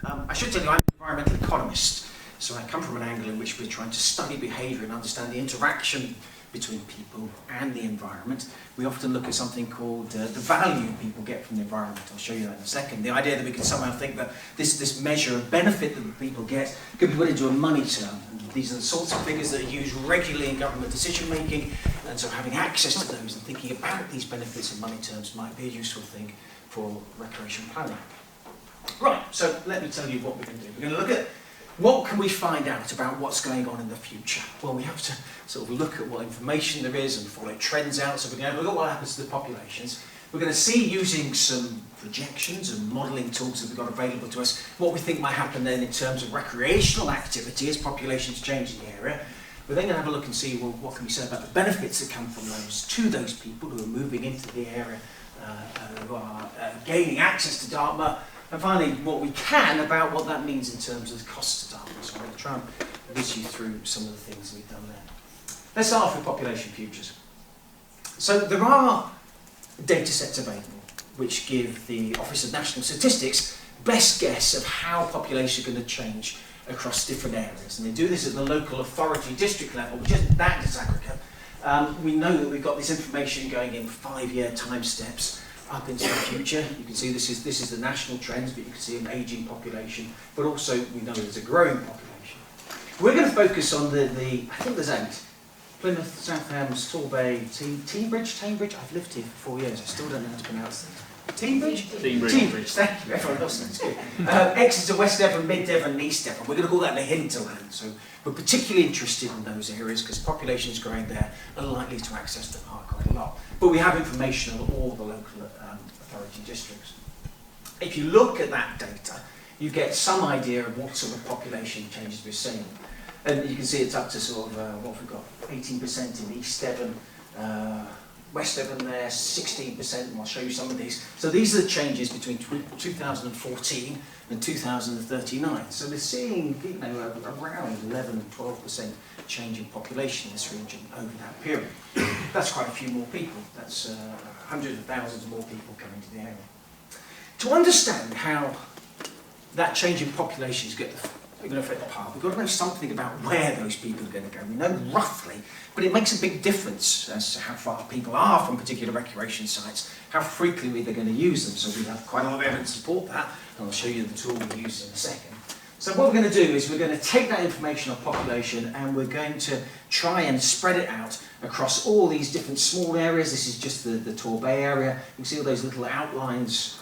I should tell you I'm an environmental economist, so I come from an angle in which we're trying to study behaviour and understand the interaction between people and the environment. We often look at something called the value people get from the environment. I'll show you that in a second. The idea that we can somehow think that this measure of benefit that people get could be put into a money term. And these are the sorts of figures that are used regularly in government decision making, and so having access to those and thinking about these benefits in money terms might be a useful thing for recreation planning. Right, so let me tell you what we're going to do. We're going to look at what can we find out about what's going on in the future. Well, we have to sort of look at what information there is and follow trends out. So we're going to look at what happens to the populations. We're going to see, using some projections and modelling tools that we've got available to us, what we think might happen then in terms of recreational activity as populations change in the area. We're then going to have a look and see, well, what can we say about the benefits that come from those to those people who are moving into the area, who are gaining access to Dartmoor. And finally, what we can about what that means in terms of the costs to Dartmoor. So I'm going to try and whiz you through some of the things we've done there. Let's start off with population futures. So there are data sets available which give the Office of National Statistics best guess of how population are going to change across different areas. And they do this at the local authority district level, which isn't that disaggregate. We know that we've got this information going in 5-year time steps up into the future. You can see this is the national trends, but you can see an ageing population, but also we know there's a growing population. We're going to focus on the I think there's 8. Plymouth, Southampton, Torbay, Teignbridge. I've lived here for 4 years, I still don't know how to pronounce them. Teignbridge, thank you, everyone else knows. Good. Exeter, West Devon, Mid Devon, and East Devon. We're going to call that the hinterland. So we're particularly interested in those areas because populations growing there are likely to access the park quite a lot. But we have information on all the local authority districts. If you look at that data, you get some idea of what sort of population changes we're seeing. And you can see it's up to sort of, what have we got, 18% in East Devon, West Devon there, 16%, and I'll show you some of these. So these are the changes between 2014 and 2039. So we're seeing, around 11 and 12% change in population in this region over that period. That's quite a few more people. That's hundreds of thousands more people coming to the area. To understand how that change in population is going to affect the park, we've got to know something about where those people are going to go. We know roughly, but it makes a big difference as to how far people are from particular recreation sites, how frequently they're going to use them. So we have quite a lot of evidence to support that, and I'll show you the tool we use in a second. So what we're going to do is we're going to take that information on population and we're going to try and spread it out across all these different small areas. This is just the Torbay area. You can see all those little outlines.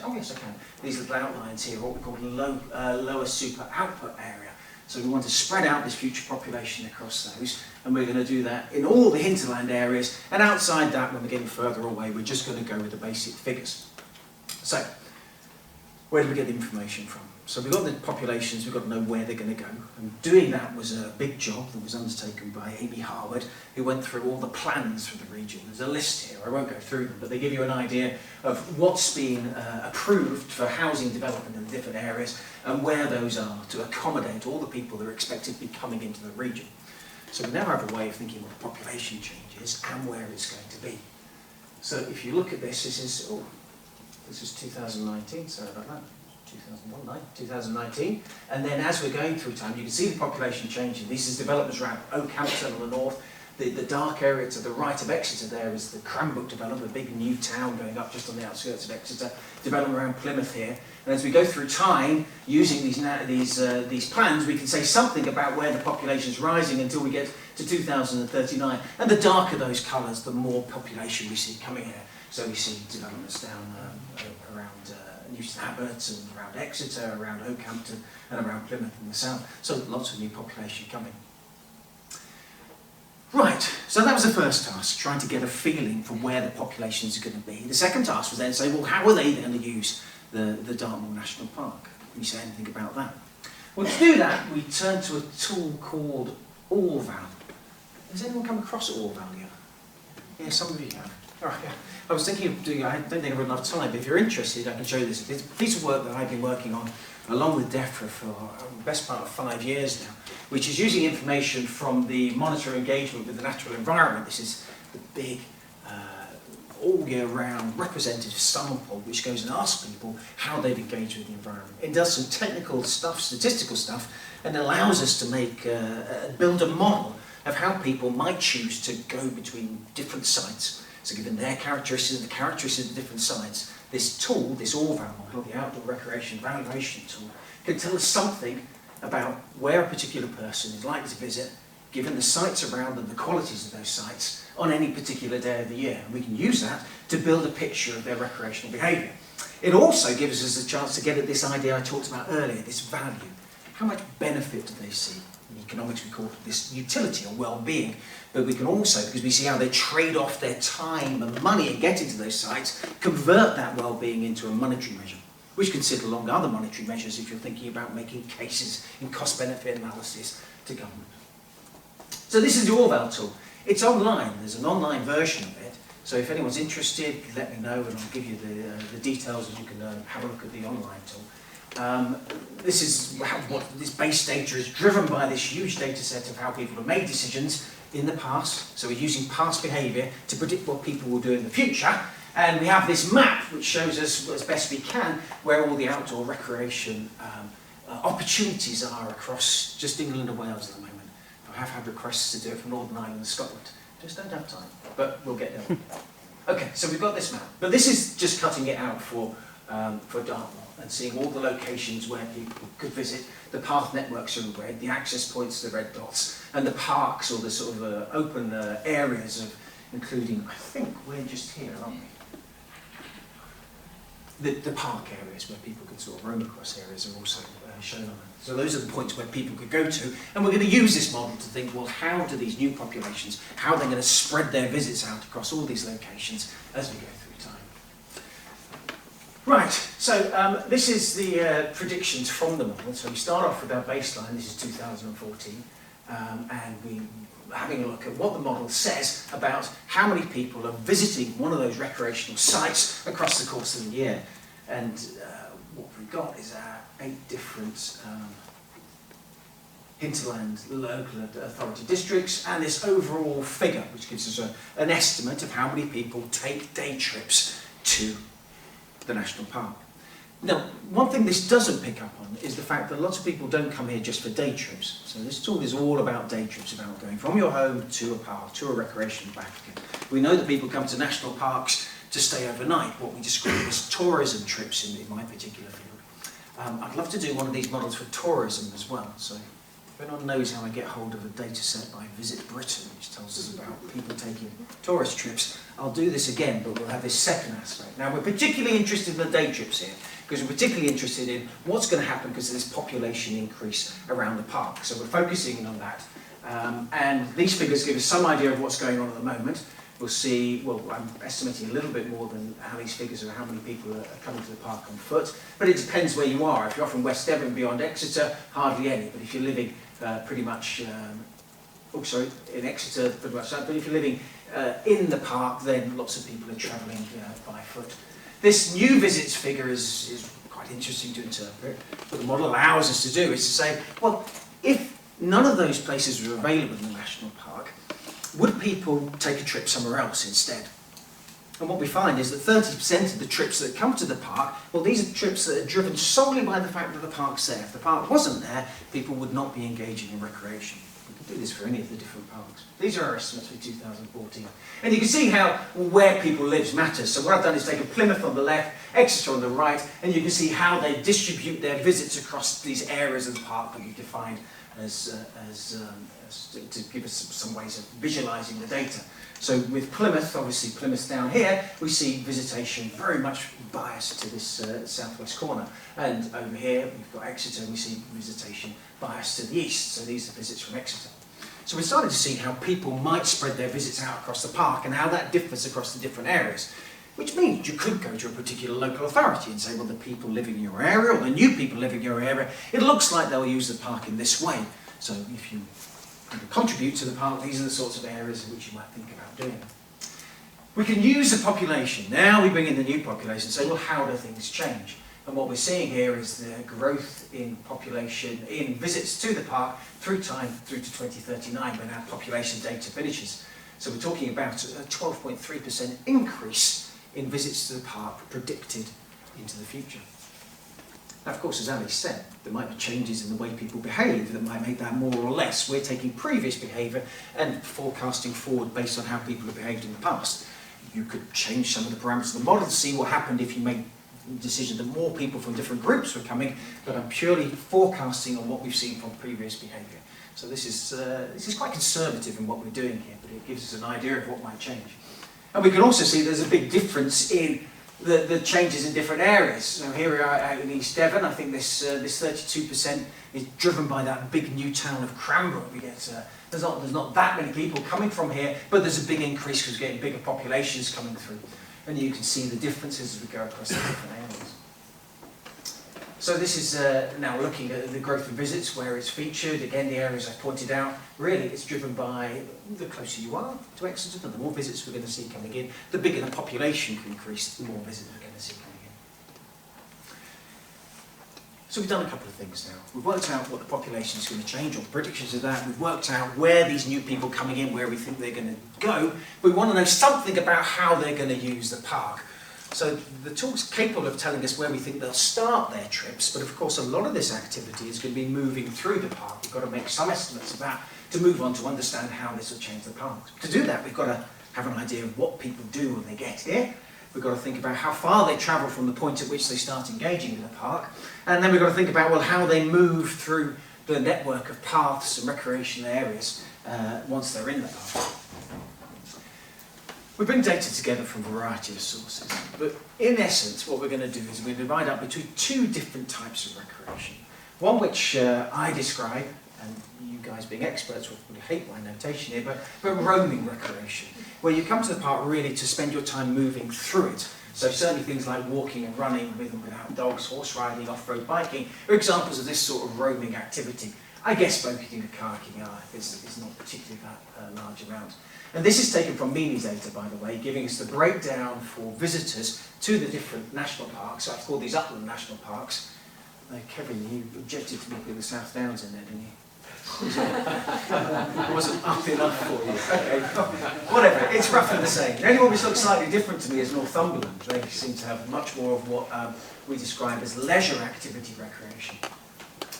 Oh yes, I can. These little outlines here, what we call lower super output area. So we want to spread out this future population across those, and we're going to do that in all the hinterland areas, and outside that, when we're getting further away, we're just going to go with the basic figures. So, where do we get the information from? So we've got the populations, we've got to know where they're going to go. And doing that was a big job that was undertaken by Amy Harwood, who went through all the plans for the region. There's a list here, I won't go through them, but they give you an idea of what's been approved for housing development in the different areas and where those are to accommodate all the people that are expected to be coming into the region. So we now have a way of thinking what the population change is and where it's going to be. So if you look at this, this is 2019, sorry about that. 2019, and then as we're going through time, you can see the population changing. This is developments around Oakhampton on the north. The dark area to the right of Exeter there is the Cranbrook development, a big new town going up just on the outskirts of Exeter. Development around Plymouth here. And as we go through time, using these plans, we can say something about where the population is rising until we get to 2039. And the darker those colours, the more population we see coming here. So we see developments down around Newton Abbot and around Exeter, around Oakhampton and around Plymouth in the south. So lots of new population coming. Right, so that was the first task, trying to get a feeling for where the populations are going to be. The second task was then to say, well, how are they going to use the Dartmoor National Park? Can you say anything about that? Well, to do that, we turned to a tool called Orval. Has anyone come across Orval yet? Yeah, some of you have. All right, yeah. I was thinking of doing, I don't think I've got enough time, but if you're interested, I can show you this. It's a piece of work that I've been working on along with DEFRA for the best part of 5 years now, which is using information from the monitor engagement with the natural environment. This is the big all year round representative sample which goes and asks people how they've engaged with the environment. It does some technical stuff, statistical stuff, and allows us to build a model of how people might choose to go between different sites. So given their characteristics and the characteristics of the different sites, this tool, this ORVAL model, the Outdoor Recreation Evaluation Tool, can tell us something about where a particular person is likely to visit, given the sites around and the qualities of those sites on any particular day of the year. And we can use that to build a picture of their recreational behaviour. It also gives us a chance to get at this idea I talked about earlier, this value. How much benefit do they see? In economics we call this utility or well-being, but we can also, because we see how they trade off their time and money in getting to those sites, convert that well-being into a monetary measure, which can sit along other monetary measures if you're thinking about making cases in cost-benefit analysis to government. So this is the ORVAL tool. It's online. There's an online version of it. So if anyone's interested, let me know and I'll give you the details and you can have a look at the online tool. This is what this base data is driven by, this huge data set of how people have made decisions in the past. So we're using past behaviour to predict what people will do in the future. And we have this map which shows us, as best we can, where all the outdoor recreation opportunities are across just England and Wales at the moment. I have had requests to do it from Northern Ireland and Scotland. Just don't have time, but we'll get there. Okay, so we've got this map. But this is just cutting it out for Dartmoor and seeing all the locations where people could visit. The path networks are in red, the access points are the red dots, and the parks, or the sort of open areas of, including, I think we're just here, aren't we? The park areas where people could sort of roam across areas are also shown on that. So those are the points where people could go to, and we're going to use this model to think, well, how do these new populations, how are they going to spread their visits out across all these locations as we go through time. Right, so this is the predictions from the model. So we start off with our baseline, this is 2014, and we're having a look at what the model says about how many people are visiting one of those recreational sites across the course of the year. And what we've got is our 8 different hinterland local authority districts, and this overall figure, which gives us an estimate of how many people take day trips to the national park. Now, one thing this doesn't pick up on is the fact that lots of people don't come here just for day trips. So this tool is all about day trips, about going from your home to a park, to a recreation, back again. We know that people come to national parks to stay overnight, what we describe as tourism trips in my particular field. I'd love to do one of these models for tourism as well. So if anyone knows how I get hold of a data set by Visit Britain, which tells us about people taking tourist trips, I'll do this again, but we'll have this second aspect. Now, we're particularly interested in the day trips here, because we're particularly interested in what's going to happen because of this population increase around the park. So we're focusing on that. And these figures give us some idea of what's going on at the moment. We'll see, well, I'm estimating a little bit more than how these figures are, how many people are coming to the park on foot. But it depends where you are. If you're from West Devon beyond Exeter, hardly any. But if you're living pretty much, in Exeter, pretty much that. But if you're living in the park, then lots of people are travelling by foot. This new visits figure is quite interesting to interpret. What the model allows us to do is to say, well, if none of those places were available in the national park, would people take a trip somewhere else instead? And what we find is that 30% of the trips that come to the park, well, these are trips that are driven solely by the fact that the park's there. If the park wasn't there, people would not be engaging in recreation. We can do this for any of the different parks. These are our estimates for 2014. And you can see how where people live matters. So what I've done is taken Plymouth on the left, Exeter on the right, and you can see how they distribute their visits across these areas of the park that we defined to give us some ways of visualising the data. So with Plymouth, obviously Plymouth down here, we see visitation very much biased to this southwest corner. And over here, we've got Exeter, and we see visitation biased to the east. So these are visits from Exeter. So we're starting to see how people might spread their visits out across the park and how that differs across the different areas. Which means you could go to a particular local authority and say, well, the people living in your area, or the new people living in your area, it looks like they'll use the park in this way. So if you contribute to the park, these are the sorts of areas in which you might think about doing it. We can use the population. Now we bring in the new population and say, well, how do things change? And what we're seeing here is the growth in population, in visits to the park through time, through to 2039, when our population data finishes. So we're talking about a 12.3% increase in visits to the park predicted into the future. Now, of course, as Ali said, there might be changes in the way people behave that might make that more or less. We're taking previous behaviour and forecasting forward based on how people have behaved in the past. You could change some of the parameters of the model to see what happened if you made the decision that more people from different groups were coming, but I'm purely forecasting on what we've seen from previous behaviour. So this is quite conservative in what we're doing here, but it gives us an idea of what might change. And we can also see there's a big difference in the changes in different areas. So here we are out in East Devon. I think this 32% is driven by that big new town of Cranbrook. We get there's not that many people coming from here, but there's a big increase because we're getting bigger populations coming through. And you can see the differences as we go across the different areas. So this is now looking at the growth of visits, where it's featured. Again, the areas I pointed out, really it's driven by the closer you are to Exeter, the more visits we're going to see coming in. The bigger the population can increase, the more visits we're going to see coming in. So we've done a couple of things now. We've worked out what the population is going to change, or predictions of that. We've worked out where these new people coming in, where we think they're going to go. We want to know something about how they're going to use the park. So the tool's capable of telling us where we think they'll start their trips, but of course a lot of this activity is going to be moving through the park. We've got to make some estimates of that to move on to understand how this will change the park. To do that, we've got to have an idea of what people do when they get here. We've got to think about how far they travel from the point at which they start engaging in the park. And then we've got to think about, well, how they move through the network of paths and recreational areas once they're in the park. We bring data together from a variety of sources, but in essence what we're going to do is we divide up between two different types of recreation. One which I describe, and you guys being experts will probably hate my notation here, but roaming recreation, where you come to the park really to spend your time moving through it. So certainly things like walking and running with and without dogs, horse riding, off-road biking are examples of this sort of roaming activity. I guess boating and kayaking is not particularly that large amount. And this is taken from Meany data, by the way, giving us the breakdown for visitors to the different national parks. So I've called these upland national parks. Kevin, you objected to me putting the South Downs in there, didn't you? It wasn't up enough for you. Okay, whatever, it's roughly the same. The only one which looks slightly different to me is Northumberland. They seem to have much more of what we describe as leisure activity recreation.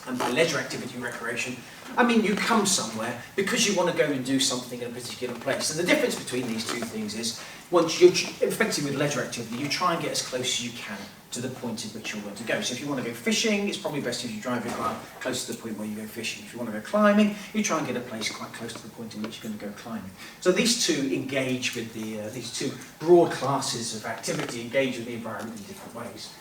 And by leisure activity and recreation, I mean you come somewhere because you want to go and do something in a particular place. And the difference between these two things is, once you're effectively with leisure activity, you try and get as close as you can to the point at which you're going to go. So if you want to go fishing, it's probably best if you drive your car close to the point where you go fishing. If you want to go climbing, you try and get a place quite close to the point in which you're going to go climbing. So these two engage with these two broad classes of activity, engage with the environment in different ways.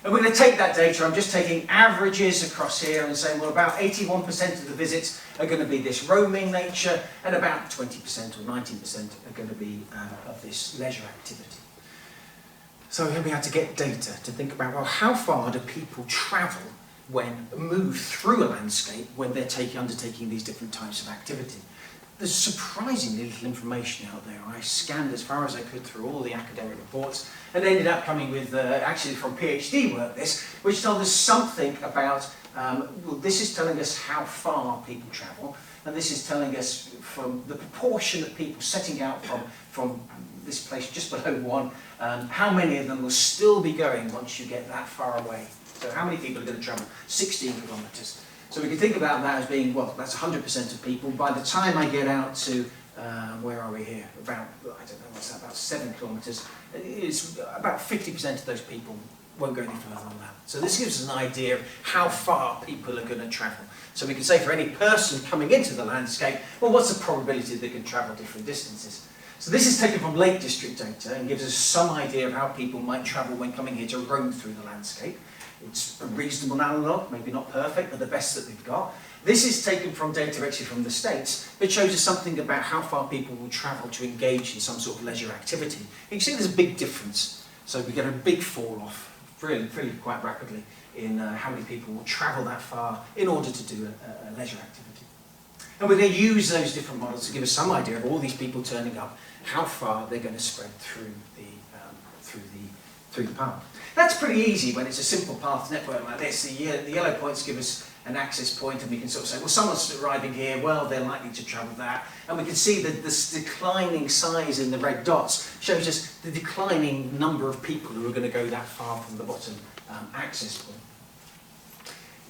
And we're going to take that data, I'm just taking averages across here and saying, well, about 81% of the visits are going to be this roaming nature, and about 20% or 19% are going to be of this leisure activity. So here we had to get data to think about, well, how far do people travel move through a landscape when they're undertaking these different types of activity? There's surprisingly little information out there. I scanned as far as I could through all the academic reports and ended up coming with, actually from PhD work which told us something about, well, this is telling us how far people travel, and this is telling us from the proportion of people setting out from this place just below 1, how many of them will still be going once you get that far away. So how many people are going to travel 16 kilometres? So we can think about that as being, well, that's 100% of people. By the time I get out to, where are we here? About, I don't know, what's that, about 7 kilometres. It's about 50% of those people won't go any further than that. So this gives us an idea of how far people are going to travel. So we can say for any person coming into the landscape, well, what's the probability they can travel different distances? So this is taken from Lake District data and gives us some idea of how people might travel when coming here to roam through the landscape. It's a reasonable analogue, maybe not perfect, but the best that we've got. This is taken from data actually from the States, but shows us something about how far people will travel to engage in some sort of leisure activity. You can see there's a big difference. So we get a big fall off, really quite rapidly, in how many people will travel that far in order to do a leisure activity. And we're going to use those different models to give us some idea of all these people turning up, how far they're going to spread through the park. That's pretty easy when it's a simple path network like this. The yellow points give us an access point, and we can sort of say, well, someone's arriving here, well, they're likely to travel that. And we can see that this declining size in the red dots shows us the declining number of people who are going to go that far from the bottom access point.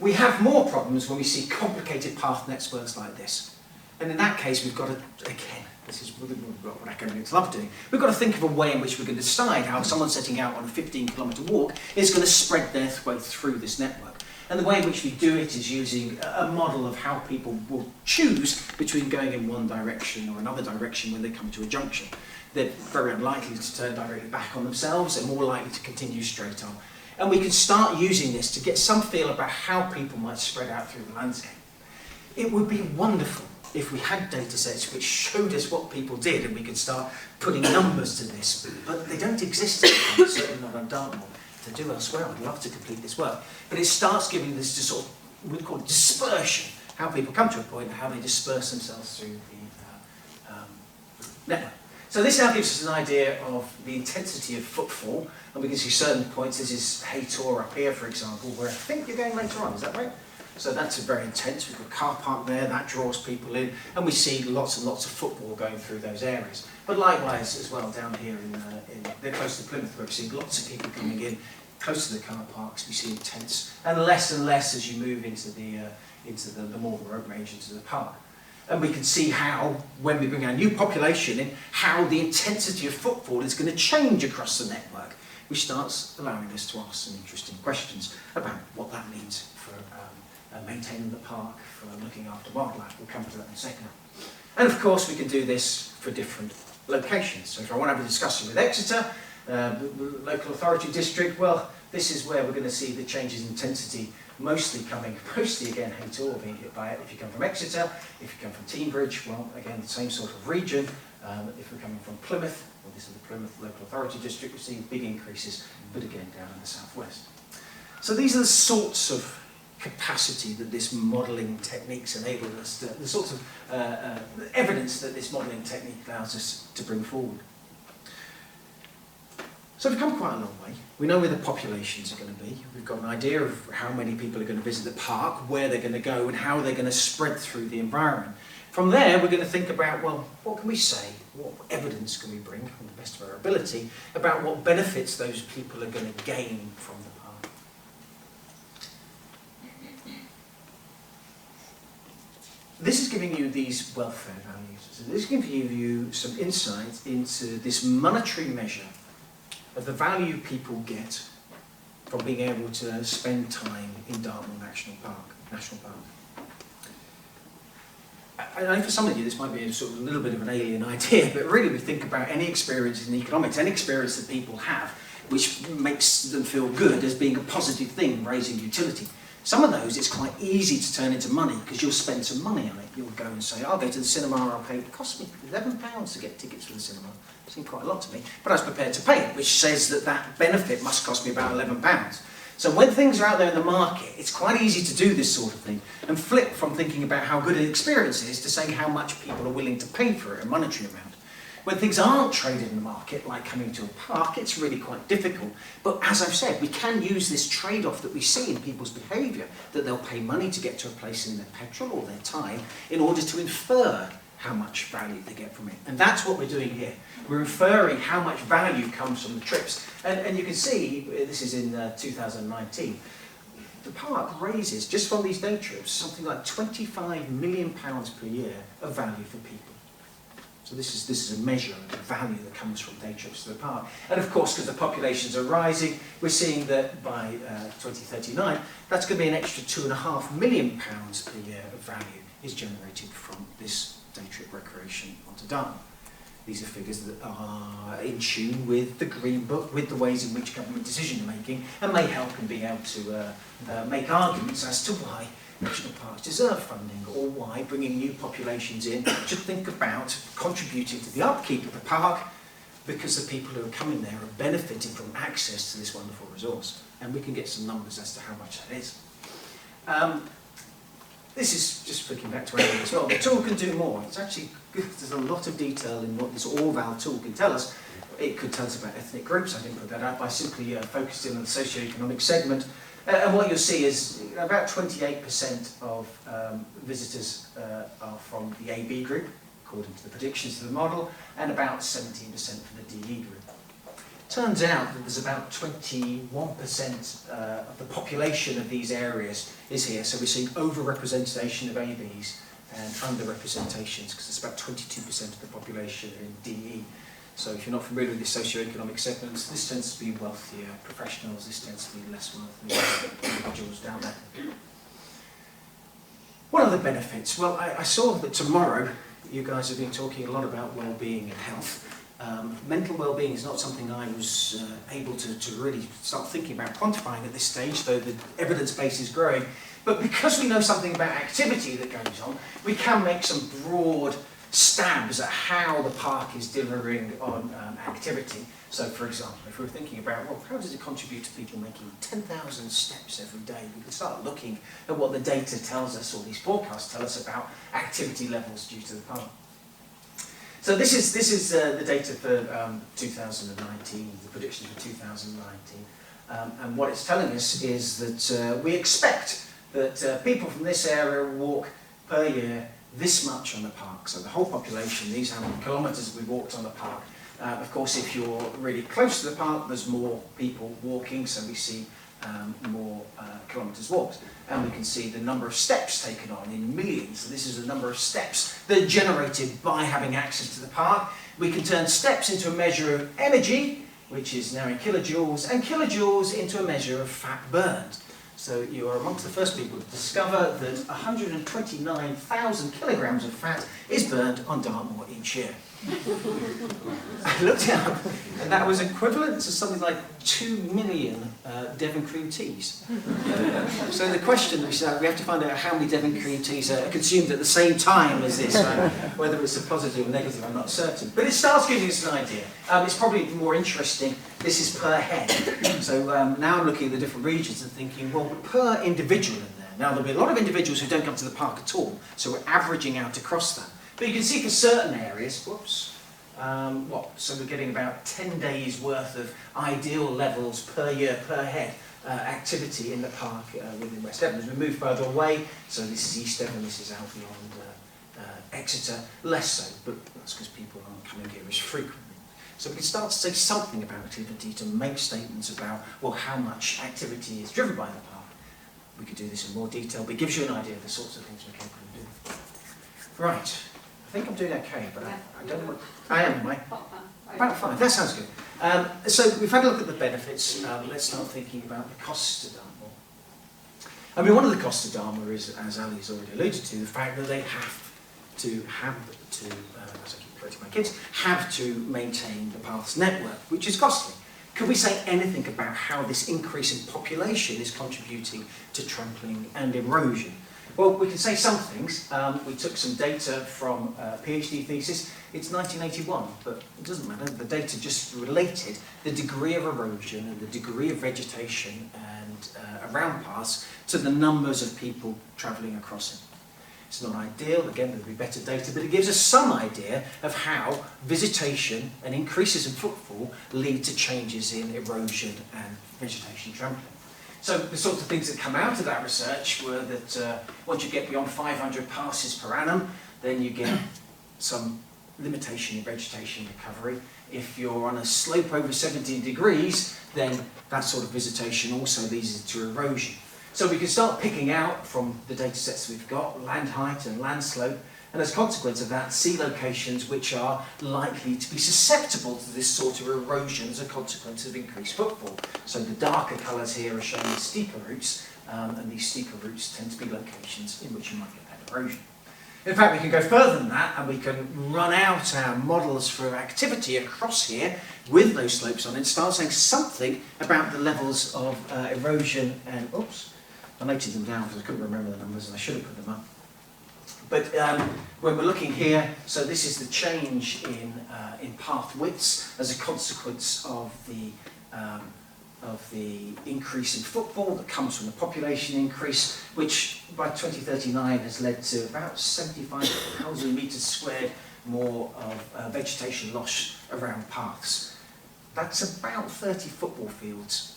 We have more problems when we see complicated path networks like this. And in that case, we've got to, again, this is what academics love doing, we've got to think of a way in which we're going to decide how someone setting out on a 15-kilometre walk is going to spread their way through this network. And the way in which we do it is using a model of how people will choose between going in one direction or another direction when they come to a junction. They're very unlikely to turn directly back on themselves, they're more likely to continue straight on. And we can start using this to get some feel about how people might spread out through the landscape. It would be wonderful if we had data sets which showed us what people did and we could start putting numbers to this, but they don't exist anymore, certainly not on Dartmoor. To do elsewhere, I'd love to complete this work. But it starts giving this sort of, we'd call it dispersion, how people come to a point and how they disperse themselves through the network. So this now gives us an idea of the intensity of footfall, and we can see certain points. This is Haytor up here, for example, where I think you're going later on, is that right? So that's very intense. We've got a car park there, that draws people in, and we see lots and lots of football going through those areas. But likewise as well down here they're close to Plymouth, where we see lots of people coming in, close to the car parks, we see intense, and less as you move into the Morgan Road range, into the park. And we can see how, when we bring our new population in, how the intensity of footfall is going to change across the network, which starts allowing us to ask some interesting questions about what that means for maintaining the park, for looking after wildlife. We'll come to that in a second. And of course we can do this for different locations. So if I want to have a discussion with Exeter, the local authority district, well, this is where we're going to see the changes in intensity mostly again, Haytor being hit by it. If you come from Exeter, if you come from Teignbridge, well, again, the same sort of region. If we're coming from Plymouth, well, this is the Plymouth local authority district, we're seeing big increases, but again, down in the southwest. So these are the sorts of capacity that this modelling techniques enable us to, the sorts of evidence that this modelling technique allows us to bring forward. So we've come quite a long way. We know where the populations are going to be. We've got an idea of how many people are going to visit the park, where they're going to go, and how they're going to spread through the environment. From there, we're going to think about, well, what can we say? What evidence can we bring, from the best of our ability, about what benefits those people are going to gain from the park? This is giving you these welfare values. So this is giving you some insight into this monetary measure of the value people get from being able to spend time in Dartmoor National Park. I know for some of you this might be a sort of a little bit of an alien idea, but really we think about any experience in economics, any experience that people have which makes them feel good as being a positive thing, raising utility. Some of those it's quite easy to turn into money because you'll spend some money on it. You'll go and say, I'll go to the cinema, I'll pay, it cost me £11 to get tickets for the cinema. It seemed quite a lot to me, but I was prepared to pay it, which says that that benefit must cost me about £11. So when things are out there in the market, it's quite easy to do this sort of thing and flip from thinking about how good an experience is to saying how much people are willing to pay for it, a monetary amount. When things aren't traded in the market, like coming to a park, it's really quite difficult. But as I've said, we can use this trade-off that we see in people's behaviour, that they'll pay money to get to a place in their petrol or their time, in order to infer how much value they get from it. And that's what we're doing here. We're inferring how much value comes from the trips. And you can see, this is in 2019, the park raises, just from these day trips, something like £25 million per year of value for people. So this is a measure of the value that comes from day trips to the park. And of course, because the populations are rising, we're seeing that by 2039, that's going to be an extra £2.5 million per year of value is generated from this day trip recreation onto Dartmoor. These are figures that are in tune with the Green Book, with the ways in which government decision making, and may help in being able to make arguments as to why national parks deserve funding, or why bringing new populations in should think about contributing to the upkeep of the park, because the people who are coming there are benefiting from access to this wonderful resource. And we can get some numbers as to how much that is. This is just flicking back to Amy as well. The tool can do more. It's actually good. There's a lot of detail in what this Orval tool can tell us. It could tell us about ethnic groups. I didn't put that out by simply focusing on the socio-economic segment. And what you'll see is about 28% of visitors are from the AB group, according to the predictions of the model, and about 17% for the DE group. Turns out that there's about 21% of the population of these areas is here, so we're seeing over-representation of ABs and under-representations, because it's about 22% of the population in DE. So if you're not familiar with the socio-economic segments, this tends to be wealthier professionals, this tends to be less wealthy individuals down there. What are the benefits? Well, I saw that tomorrow you guys have been talking a lot about well-being and health. Mental well-being is not something I was able to really start thinking about quantifying at this stage, though the evidence base is growing. But because we know something about activity that goes on, we can make some broad stabs at how the park is delivering on activity. So, for example, if we're thinking about, well, how does it contribute to people making 10,000 steps every day? We can start looking at what the data tells us, or these forecasts tell us about activity levels due to the park. So this is the data for 2019, the predictions for 2019. And what it's telling us is that we expect that people from this area walk per year this much on the park. So the whole population, these are how many kilometres we walked on the park. Of course, if you're really close to the park, there's more people walking, so we see more kilometres walked. And we can see the number of steps taken on in millions. So this is the number of steps that are generated by having access to the park. We can turn steps into a measure of energy, which is now in kilojoules, and kilojoules into a measure of fat burned. So you are amongst the first people to discover that 129,000 kilograms of fat is burned on Dartmoor each year. I looked it up, and that was equivalent to something like 2 million Devon cream teas. So the question is, we have to find out how many Devon cream teas are consumed at the same time as this. Whether it's a positive or negative, I'm not certain. But it starts giving us an idea. It's probably more interesting. This is per head. So now I'm looking at the different regions and thinking, well, per individual in there. Now, there'll be a lot of individuals who don't come to the park at all, so we're averaging out across that. But you can see for certain areas, so we're getting about 10 days worth of ideal levels per year, per head, activity in the park within West Devon. As we move further away, so this is East Devon, this is out beyond Exeter, less so, but that's because people aren't coming here as frequently. So we can start to say something about activity, to make statements about, well, how much activity is driven by the park. We could do this in more detail, but it gives you an idea of the sorts of things we're capable of doing. Right. I think I'm doing okay, but I don't know what... I am I? About 5. That sounds good. So we've had a look at the benefits. Let's start thinking about the costs to Dartmoor. I mean, one of the costs to Dartmoor is, as Ali's already alluded to, the fact that they have to, as I keep correcting my kids, have to maintain the paths network, which is costly. Could we say anything about how this increase in population is contributing to trampling and erosion? Well, we can say some things. We took some data from a PhD thesis. It's 1981, but it doesn't matter. The data just related the degree of erosion and the degree of vegetation and around paths to the numbers of people travelling across it. It's not ideal. Again, there'll be better data, but it gives us some idea of how visitation and increases in footfall lead to changes in erosion and vegetation trampling. So the sorts of things that come out of that research were that once you get beyond 500 passes per annum, then you get some limitation in vegetation recovery. If you're on a slope over 17 degrees, then that sort of visitation also leads to erosion. So we can start picking out from the data sets we've got, land height and land slope, and as a consequence of that, see locations which are likely to be susceptible to this sort of erosion as a consequence of increased footfall. So the darker colours here are showing the steeper routes, and these steeper routes tend to be locations in which you might get that erosion. In fact, we can go further than that, and we can run out our models for activity across here with those slopes on it and start saying something about the levels of erosion and, I noted them down because I couldn't remember the numbers and I should have put them up. But when we're looking here, so this is the change in path widths as a consequence of the increase in footfall that comes from the population increase, which by 2039 has led to about 75,000 metres squared more of vegetation loss around paths. That's about 30 football fields.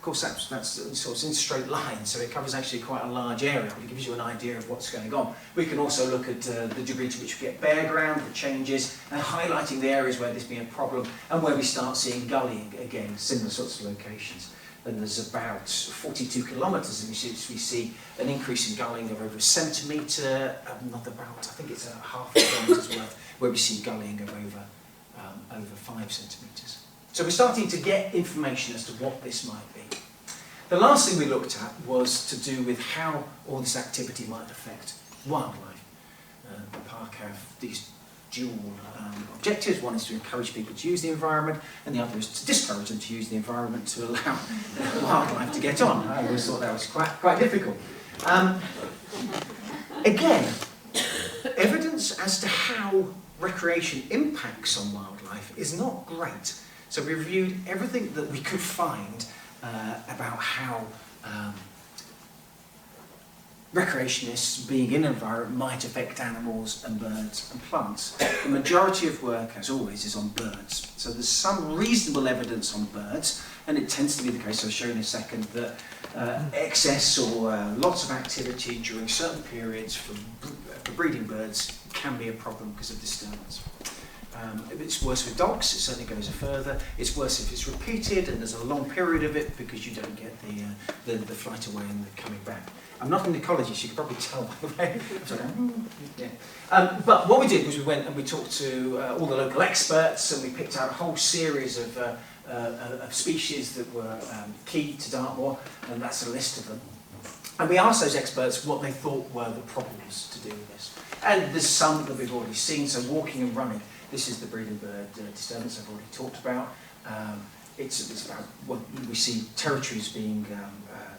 course, that's sort of in straight line, so it covers actually quite a large area, but it gives you an idea of what's going on. We can also look at the degree to which we get bare ground, the changes, and highlighting the areas where there's been a problem and where we start seeing gullying again, similar sorts of locations. And there's about 42 kilometres in which we see an increase in gullying of over a centimetre, not about, I think it's a half a kilometre's worth, where we see gullying of over 5 centimetres. So we're starting to get information as to what this might be. The last thing we looked at was to do with how all this activity might affect wildlife. The park have these dual objectives. One is to encourage people to use the environment, and the other is to discourage them to use the environment to allow wildlife to get on. I always thought that was quite difficult. Again, evidence as to how recreation impacts on wildlife is not great. So we reviewed everything that we could find about how recreationists being in an environment might affect animals and birds and plants. The majority of work, as always, is on birds. So there's some reasonable evidence on birds, and it tends to be the case, I'll show you in a second, that excess or lots of activity during certain periods for breeding birds can be a problem because of disturbance. It's worse with dogs, it certainly goes further. It's worse if it's repeated and there's a long period of it because you don't get the flight away and the coming back. I'm not an ecologist, you can probably tell by the way. But what we did was we went and we talked to all the local experts, and we picked out a whole series of species that were key to Dartmoor, and that's a list of them. And we asked those experts what they thought were the problems to do with this. And there's some that we've already seen, so walking and running. This is the breeding bird disturbance I've already talked about. It's about what we see territories being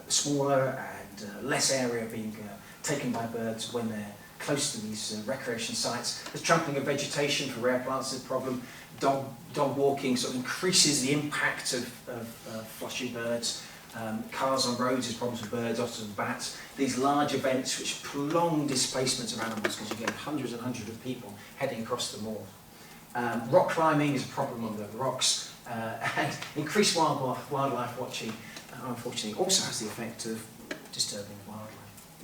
smaller and less area being taken by birds when they're close to these recreation sites. There's trampling of vegetation for rare plants is a problem. Dog walking sort of increases the impact of flushing birds. Cars on roads is problems with birds, otters and bats. These large events which prolong displacements of animals because you get hundreds and hundreds of people heading across the moor. Rock climbing is a problem on the rocks, and increased wildlife watching unfortunately also has the effect of disturbing wildlife.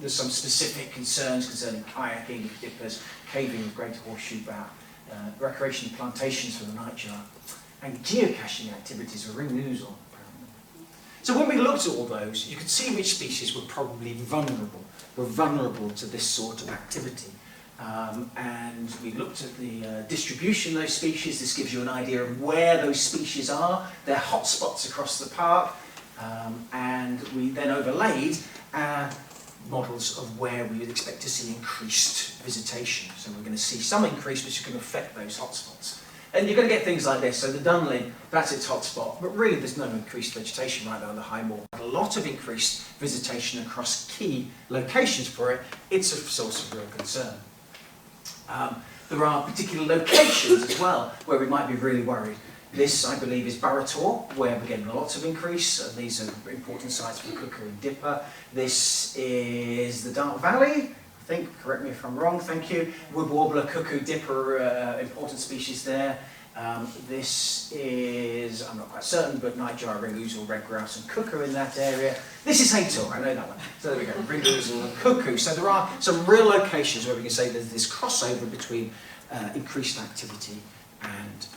There's some specific concerns concerning kayaking with dippers, caving with greater horseshoe bat, recreation plantations for the nightjar, and geocaching activities for ring ouzel. So when we looked at all those, you could see which species were probably vulnerable to this sort of activity. And we looked at the distribution of those species. This gives you an idea of where those species are. They're hotspots across the park. And we then overlaid models of where we would expect to see increased visitation. So we're going to see some increase which can affect those hotspots. And you're going to get things like this. So the Dunlin, that's its hotspot, but really there's no increased vegetation right down the High Moor. A lot of increased visitation across key locations for it. It's a source of real concern. There are particular locations as well where we might be really worried. This, I believe, is Barrator, where we're getting lots of increase, and these are important sites for cuckoo and dipper. This is the Dart Valley, I think, correct me if I'm wrong, thank you. Wood warbler, cuckoo, dipper, important species there. This is, I'm not quite certain, but nightjar, ring ouzel, red grouse and cuckoo in that area. This is Haytor, I know that one. So there we go, ring ouzel and cuckoo. So there are some real locations where we can say there's this crossover between increased activity and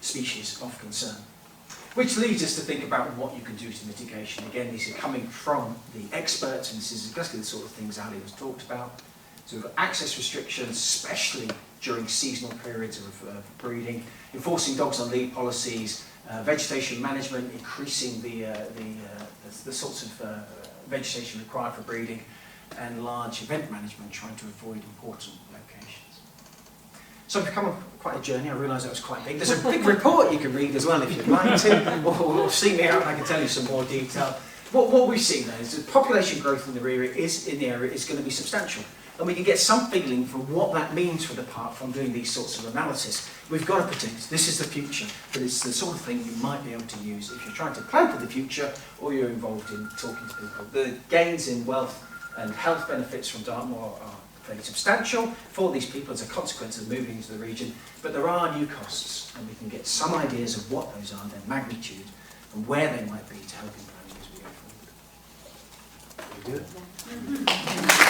species of concern. Which leads us to think about what you can do to mitigation. Again, these are coming from the experts, and this is exactly the sort of things Ali was talked about. So we've got access restrictions, especially during seasonal periods of breeding, enforcing dogs on lead policies, vegetation management, increasing the sorts of vegetation required for breeding, and large event management, trying to avoid important locations. So we've come on quite a journey. I realise that was quite big. There's a big report you can read as well if you'd like to, or see me out and I can tell you some more detail. What we've seen though is that population growth in the area is going to be substantial. And we can get some feeling for what that means for the park from doing these sorts of analysis. We've got to predict. This is the future, but it's the sort of thing you might be able to use if you're trying to plan for the future or you're involved in talking to people. The gains in wealth and health benefits from Dartmoor are fairly substantial for these people as a consequence of moving into the region, but there are new costs, and we can get some ideas of what those are, their magnitude, and where they might be to help in planning as we go forward. Very good.